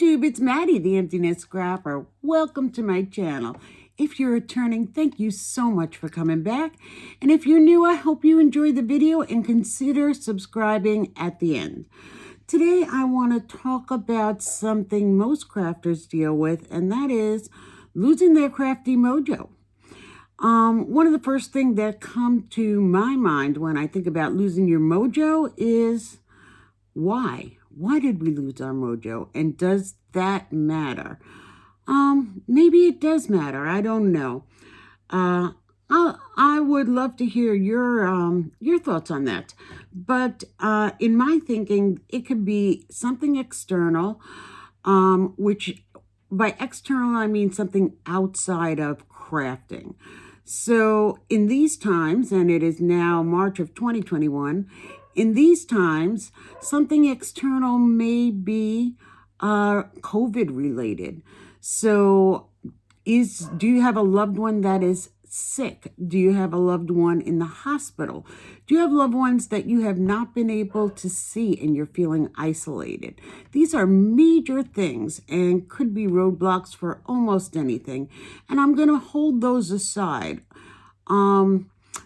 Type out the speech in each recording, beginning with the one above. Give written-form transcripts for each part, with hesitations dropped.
YouTube, it's Maddie, the Emptiness Scrapper. Welcome to my channel. If you're returning, thank you so much for coming back. And if you're new, I hope you enjoyed the video and consider subscribing at the end. Today, I want to talk about something most crafters deal with, and that is losing their crafty mojo. One of the first things that come to my mind when I think about losing your mojo is why? Why did we lose our mojo? And does that matter? Maybe it does matter. I don't know. I would love to hear your thoughts on that. But in my thinking, it could be something external, which by external, I mean something outside of crafting. So in these times, and it is now March of 2021, in these times, something external may be COVID related. So do you have a loved one that is sick? Do you have a loved one in the hospital? Do you have loved ones that you have not been able to see and you're feeling isolated? These are major things and could be roadblocks for almost anything. And I'm going to hold those aside. The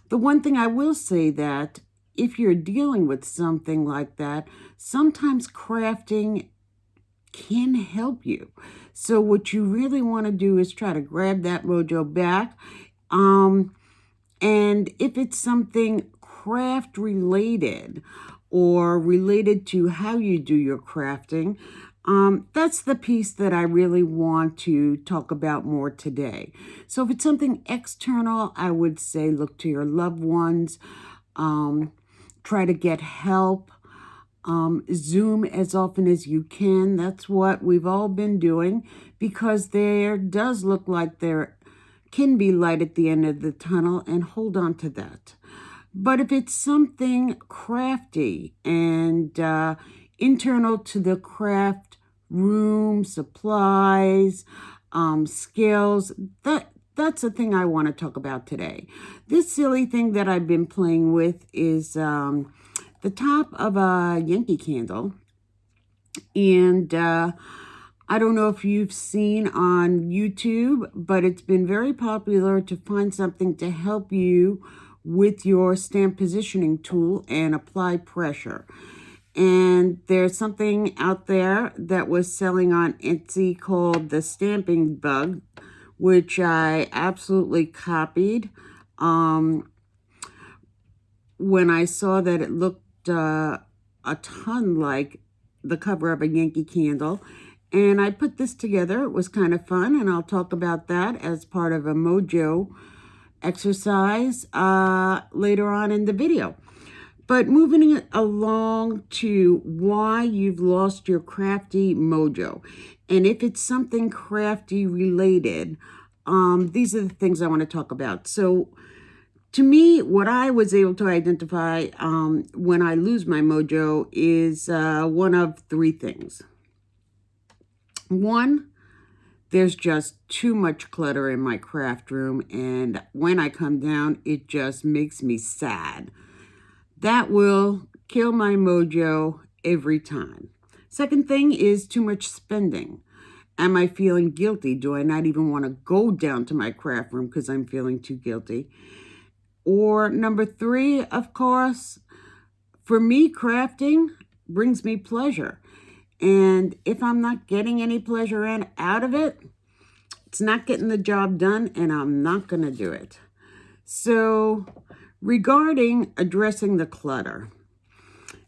one thing I will say that if you're dealing with something like that, sometimes crafting can help you. So what you really want to do is try to grab that mojo back. And if it's something craft related or related to how you do your crafting, that's the piece that I really want to talk about more today. So if it's something external, I would say look to your loved ones. Try to get help. Zoom as often as you can. That's what we've all been doing because there does look like there can be light at the end of the tunnel, and hold on to that. But if it's something crafty and internal to the craft room, supplies, skills, that's the thing I want to talk about today. This silly thing that I've been playing with is the top of a Yankee candle. And I don't know if you've seen on YouTube, but it's been very popular to find something to help you with your stamp positioning tool and apply pressure. And there's something out there that was selling on Etsy called the Stamping Bug, which I absolutely copied. When I saw that it looked a ton like the cover of a Yankee candle, and I put this together. It was kind of fun, and I'll talk about that as part of a mojo exercise later on in the video. But moving along to why you've lost your crafty mojo. And if it's something crafty related, these are the things I want to talk about. So to me, what I was able to identify when I lose my mojo is one of three things. One, there's just too much clutter in my craft room, and when I come down, it just makes me sad. That will kill my mojo every time. Second thing is too much spending. Am I feeling guilty? Do I not even want to go down to my craft room because I'm feeling too guilty? Or number three, of course, for me, crafting brings me pleasure. And if I'm not getting any pleasure out of it, it's not getting the job done, and I'm not going to do it. So regarding addressing the clutter,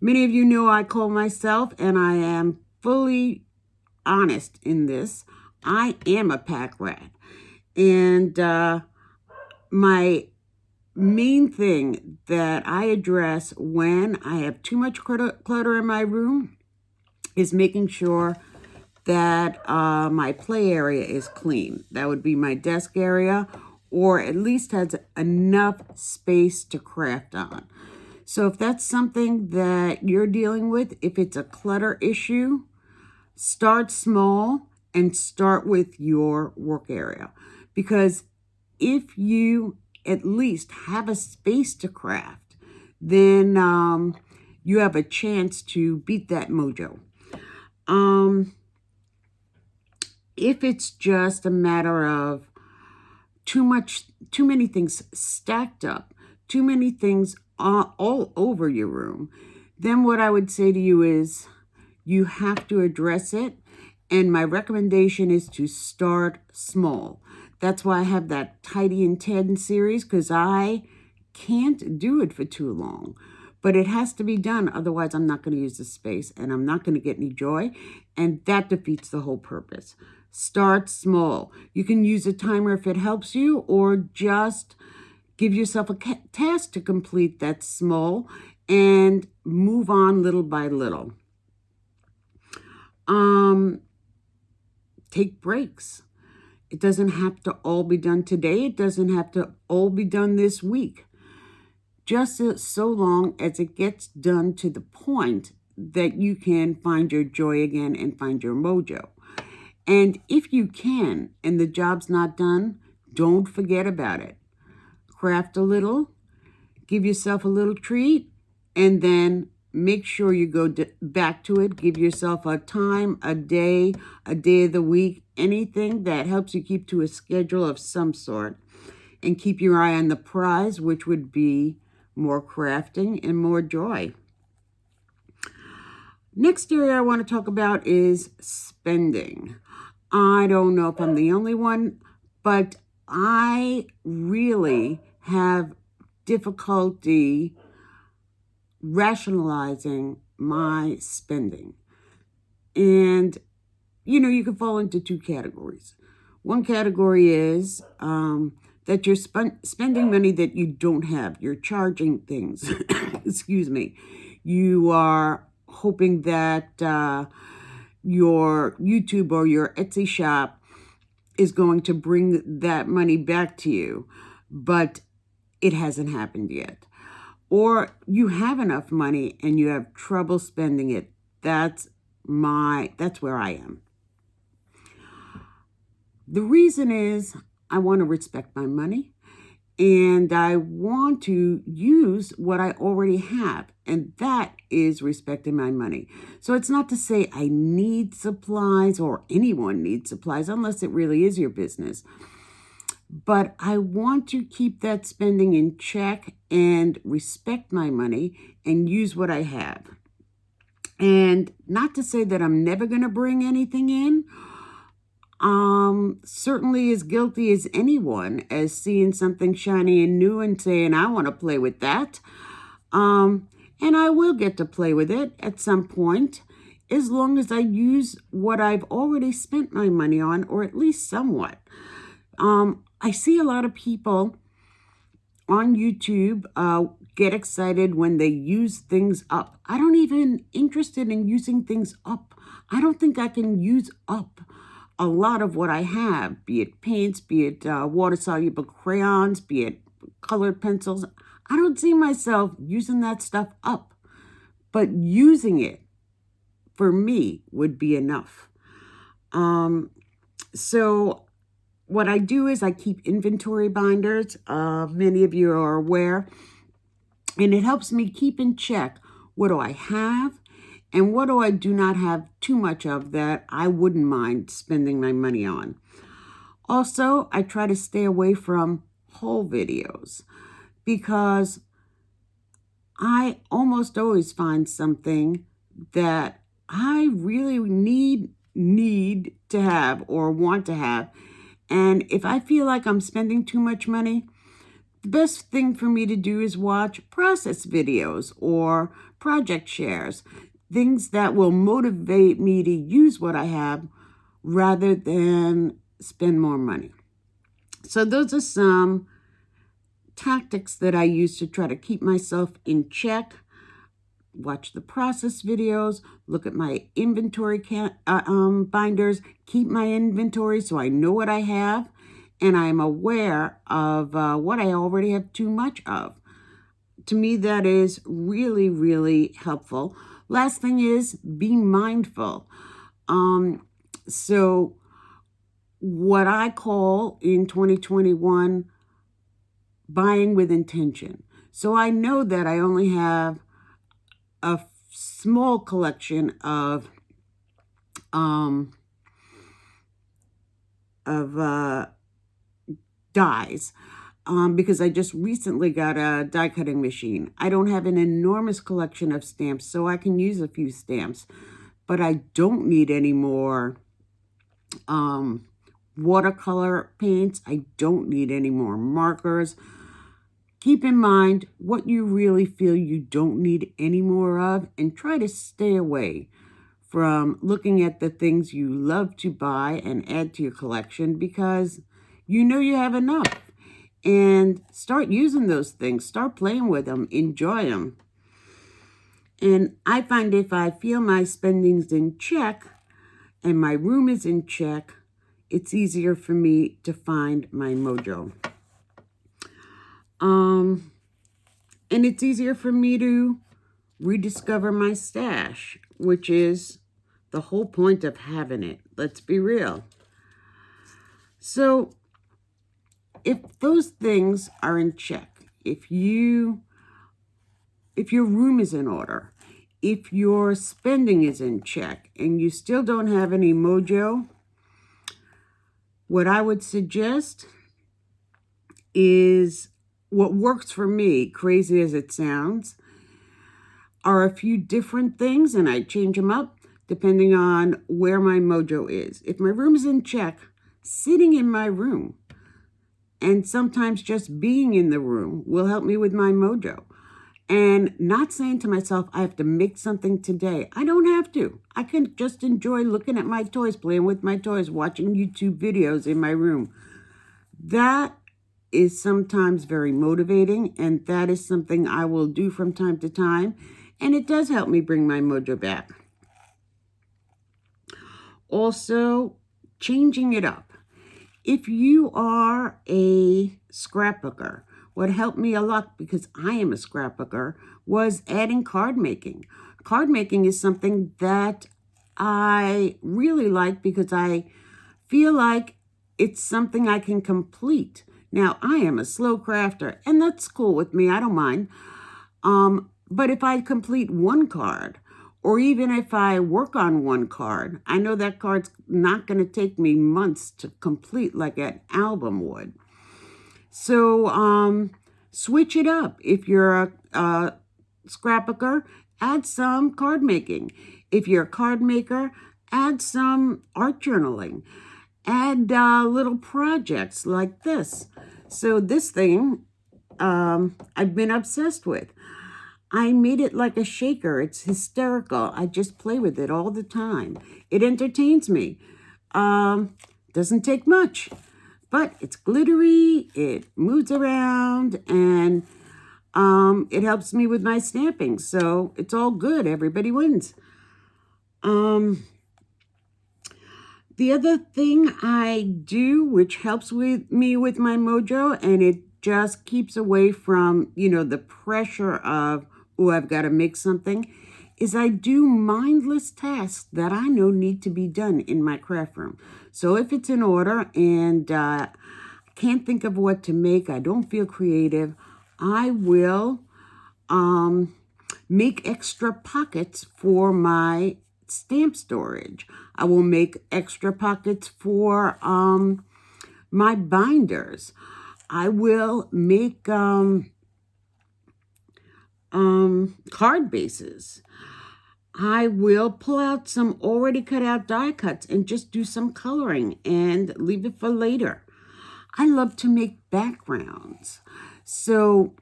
many of you know I call myself, and I am fully honest in this, I am a pack rat. And my main thing that I address when I have too much clutter in my room is making sure that my play area is clean. That would be my desk area, or at least has enough space to craft on. So if that's something that you're dealing with, if it's a clutter issue, start small and start with your work area. Because if you at least have a space to craft, then you have a chance to beat that mojo. If it's just a matter of too many things stacked up, too many things all over your room, then what I would say to you is you have to address it. And my recommendation is to start small. That's why I have that Tidy and 10 series, because I can't do it for too long. But it has to be done. Otherwise, I'm not going to use the space and I'm not going to get any joy. And that defeats the whole purpose. Start small. You can use a timer if it helps you, or just give yourself a task to complete that's small and move on little by little. Take breaks. It doesn't have to all be done today. It doesn't have to all be done this week. Just so long as it gets done to the point that you can find your joy again and find your mojo. And if you can, and the job's not done, don't forget about it. Craft a little, give yourself a little treat, and then make sure you go back to it. Give yourself a time, a day of the week, anything that helps you keep to a schedule of some sort. And keep your eye on the prize, which would be more crafting and more joy. Next area I want to talk about is spending. I don't know if I'm the only one, but I really have difficulty rationalizing my spending. And, you can fall into two categories. One category is that you're spending money that you don't have. You're charging things. Excuse me. You are hoping that your YouTube or your Etsy shop is going to bring that money back to you, but it hasn't happened yet. Or you have enough money and you have trouble spending it. That's where I am. The reason is I want to respect my money and I want to use what I already have, and that is respecting my money. So it's not to say I need supplies or anyone needs supplies unless it really is your business. But I want to keep that spending in check and respect my money and use what I have. And not to say that I'm never going to bring anything in. Certainly as guilty as anyone as seeing something shiny and new and saying, I want to play with that. And I will get to play with it at some point, as long as I use what I've already spent my money on, or at least somewhat. I see a lot of people on YouTube get excited when they use things up. I don't even interested in using things up. I don't think I can use up a lot of what I have, be it paints, be it water-soluble crayons, be it colored pencils. I don't see myself using that stuff up, but using it for me would be enough. So what I do is I keep inventory binders. Many of you are aware, and it helps me keep in check what do I have and what do I do not have too much of that I wouldn't mind spending my money on. Also, I try to stay away from haul videos because I almost always find something that I really need to have or want to have. And if I feel like I'm spending too much money, the best thing for me to do is watch process videos or project shares, things that will motivate me to use what I have rather than spend more money. So those are some tactics that I use to try to keep myself in check. Watch the process videos, look at my inventory binders, keep my inventory so I know what I have, and I'm aware of what I already have too much of. To me, that is really, really helpful. Last thing is be mindful. So what I call in 2021, buying with intention. So I know that I only have a small collection of of dies. Because I just recently got a die cutting machine. I don't have an enormous collection of stamps, so I can use a few stamps, but I don't need any more watercolor paints. I don't need any more markers. Keep in mind what you really feel you don't need any more of, and try to stay away from looking at the things you love to buy and add to your collection because you know you have enough. And start using those things. Start playing with them. Enjoy them. And I find if I feel my spending's in check and my room is in check, it's easier for me to find my mojo. And it's easier for me to rediscover my stash, which is the whole point of having it. Let's be real. So if those things are in check, if your room is in order, if your spending is in check, and you still don't have any mojo, what I would suggest is what works for me, crazy as it sounds, are a few different things, and I change them up depending on where my mojo is. If my room is in check, sitting in my room and sometimes just being in the room will help me with my mojo. And not saying to myself, I have to make something today. I don't have to. I can just enjoy looking at my toys, playing with my toys, watching YouTube videos in my room. That is sometimes very motivating, and that is something I will do from time to time. And it does help me bring my mojo back. Also, changing it up. If you are a scrapbooker, what helped me a lot, because I am a scrapbooker, was adding card making. Card making is something that I really like because I feel like it's something I can complete. Now, I am a slow crafter, and that's cool with me. I don't mind. But if I complete one card, or even if I work on one card, I know that card's not going to take me months to complete like an album would. So switch it up. If you're a scrapbooker, add some card making. If you're a card maker, add some art journaling. Add little projects like this. So this thing I've been obsessed with. I made it like a shaker. It's hysterical. I just play with it all the time. It entertains me. Doesn't take much, but it's glittery, it moves around, and it helps me with my stamping. So it's all good. Everybody wins. The other thing I do, which helps with me with my mojo, and it just keeps away from, the pressure of, oh, I've got to make something, is I do mindless tasks that I know need to be done in my craft room. So if it's in order and I can't think of what to make, I don't feel creative, I will make extra pockets for my stamp storage. I will make extra pockets for my binders. I will make card bases. I will pull out some already cut out die cuts and just do some coloring and leave it for later. I love to make backgrounds. So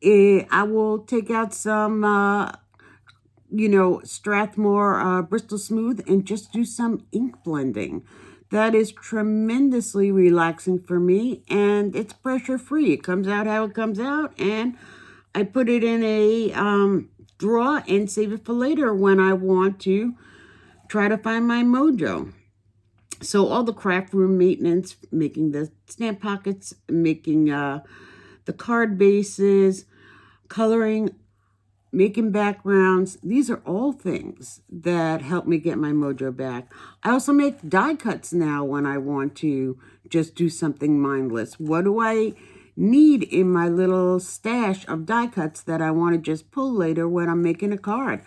I will take out some, Strathmore Bristol Smooth and just do some ink blending. That is tremendously relaxing for me, and it's pressure free. It comes out how it comes out, and I put it in a drawer and save it for later when I want to try to find my mojo. So all the craft room maintenance, making the stamp pockets, making the card bases, coloring, making backgrounds, these are all things that help me get my mojo back. I also make die cuts now when I want to just do something mindless. What do I need in my little stash of die cuts that I want to just pull later when I'm making a card?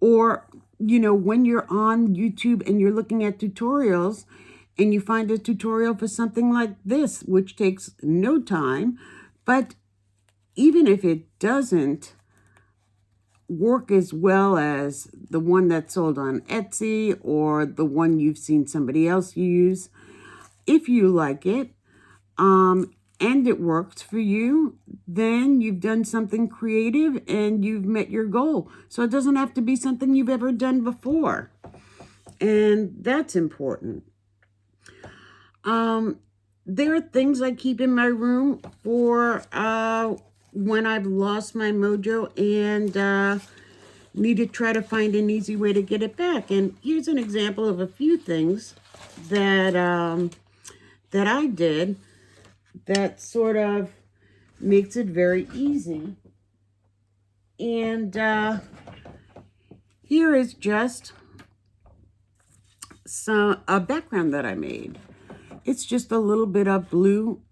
Or when you're on YouTube and you're looking at tutorials and you find a tutorial for something like this, which takes no time, but even if it doesn't work as well as the one that's sold on Etsy or the one you've seen somebody else use, if you like it, and it works for you, then you've done something creative and you've met your goal. So it doesn't have to be something you've ever done before. And that's important. There are things I keep in my room for when I've lost my mojo and need to try to find an easy way to get it back. And here's an example of a few things that that I did that sort of makes it very easy. And here is just a background that I made. It's just a little bit of blue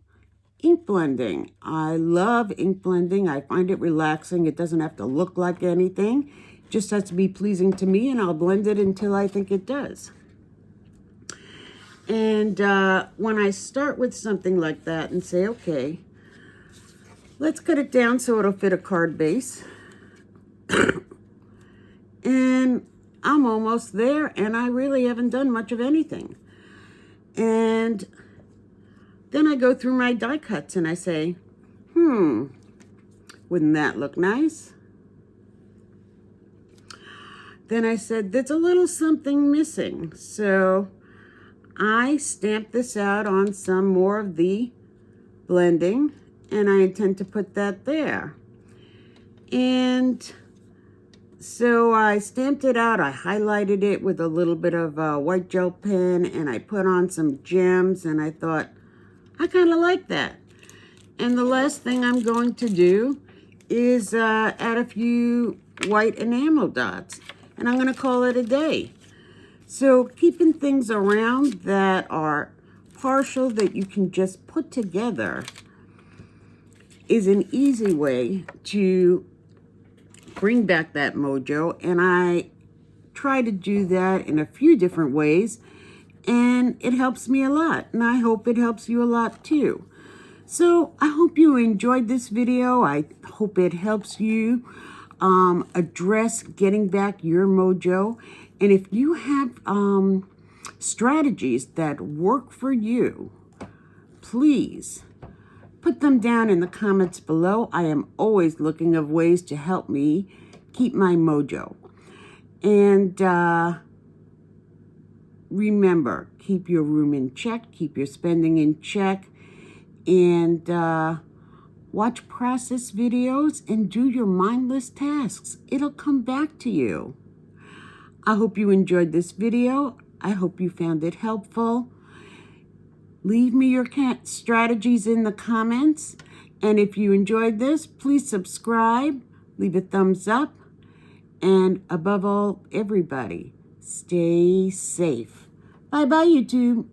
ink blending. I love ink blending. I find it relaxing. It doesn't have to look like anything. It just has to be pleasing to me, and I'll blend it until I think it does. And when I start with something like that and say, okay, let's cut it down so it'll fit a card base. And I'm almost there, and I really haven't done much of anything. And then I go through my die cuts and I say, wouldn't that look nice? Then I said, there's a little something missing. So I stamped this out on some more of the blending, and I intend to put that there. And so I stamped it out. I highlighted it with a little bit of white gel pen, and I put on some gems, and I thought, I kind of like that. And the last thing I'm going to do is add a few white enamel dots, and I'm going to call it a day. So keeping things around that are partial that you can just put together is an easy way to bring back that mojo. And I try to do that in a few different ways, and it helps me a lot. And I hope it helps you a lot too. So I hope you enjoyed this video. I hope it helps you address getting back your mojo. And if you have strategies that work for you, please put them down in the comments below. I am always looking of ways to help me keep my mojo. And remember, keep your room in check, keep your spending in check, and watch process videos and do your mindless tasks. It'll come back to you. I hope you enjoyed this video. I hope you found it helpful. Leave me your strategies in the comments. And if you enjoyed this, please subscribe, leave a thumbs up, and above all, everybody, stay safe. Bye-bye, YouTube.